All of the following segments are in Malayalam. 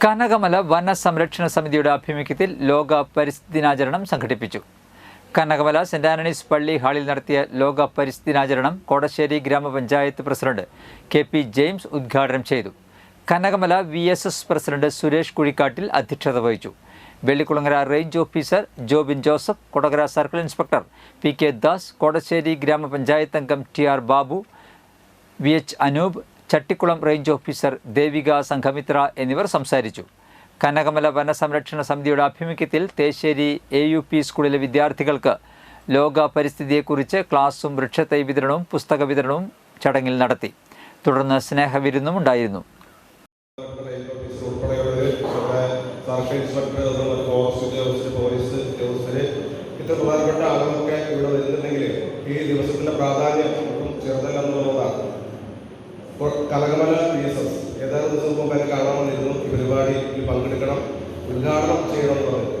കനകമല വന സംരക്ഷണ സമിതിയുടെ ആഭിമുഖ്യത്തിൽ ലോക പരിസ്ഥിതി ദിനാചരണം സംഘടിപ്പിച്ചു. കനകമല സെന്റ് ആന്റണീസ് പള്ളി ഹാളിൽ നടത്തിയ ലോക പരിസ്ഥിതി ദിനാചരണം കോടശ്ശേരി ഗ്രാമപഞ്ചായത്ത് പ്രസിഡന്റ് കെ.പി. ജെയിംസ് ഉദ്ഘാടനം ചെയ്തു. കനകമല VSS പ്രസിഡന്റ് സുരേഷ് കുഴിക്കാട്ടിൽ അധ്യക്ഷത വഹിച്ചു. Vellikulangara range officer Jobin Joseph, Kodakara circle inspector P.K. Das, Kodassery Gramapanchayat അംഗം T.R. Babu, VH. Anoop, Chattikulam range officer Devika Sanghamitra എന്നിവർ സംസാരിച്ചു. കനകമല വന സംരക്ഷണ സമിതിയുടെ ആഭിമുഖ്യത്തിൽ തേശ്ശേരി AUP സ്കൂളിലെ വിദ്യാർത്ഥികൾക്ക് ലോക പരിസ്ഥിതിയെക്കുറിച്ച് ക്ലാസും വൃക്ഷത്തൈ വിതരണവും പുസ്തക വിതരണവും ചടങ്ങിൽ നടത്തി. തുടർന്ന് സ്നേഹവിരുന്നും ഉണ്ടായിരുന്നു. ഇത്ര പ്രധാനപ്പെട്ട ആളുകളൊക്കെ ഇവിടെ വരുന്നുണ്ടെങ്കിൽ ഈ ദിവസത്തിന്റെ പ്രാധാന്യം ചെറുതല്ല എന്നുള്ളതാണ്. കനകമല VSS ഏതാനും ദിവസം മുമ്പ് എന്നെ കാണാൻ വന്നിരുന്നു. ഈ പരിപാടിയിൽ പങ്കെടുക്കണം, ഉദ്ഘാടനം ചെയ്യണം എന്ന് പറഞ്ഞു.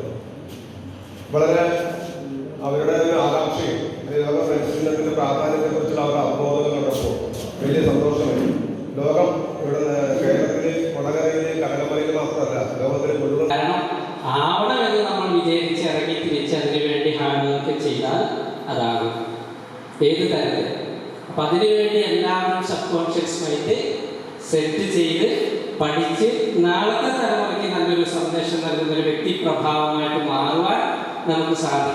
വളരെ അവരുടെ ഒരു ആകാംക്ഷയും ലോക പരിസ്ഥിതിയുടെ പ്രാധാന്യത്തെക്കുറിച്ചുള്ള അവരുടെ അവബോധം കണ്ടപ്പോൾ വലിയ സന്തോഷമായി. ലോകം ഇവിടെ കേരളത്തിൽ കൊടകരയിൽ കനകമലയിൽ മാത്രമല്ല, ലോകത്തിലെ മുഴുവൻ നമ്മൾ വിചാരിച്ച് ഇറങ്ങി തിരിച്ച് അതിനു വേണ്ടി ഹാർഡ് വർക്ക് ചെയ്താൽ അതാണ് ഏത് തരത്തിൽ. അപ്പം അതിനുവേണ്ടി എല്ലാവരും സബ് കോൺഷ്യസ് മൈൻഡ് സെറ്റ് ചെയ്ത് പഠിച്ച് നാളത്തെ തലമുറയ്ക്ക് നല്ലൊരു സന്ദേശം നൽകുന്ന ഒരു വ്യക്തിപ്രഭാവമായിട്ട് മാറുവാൻ നമുക്ക് സാധിക്കും.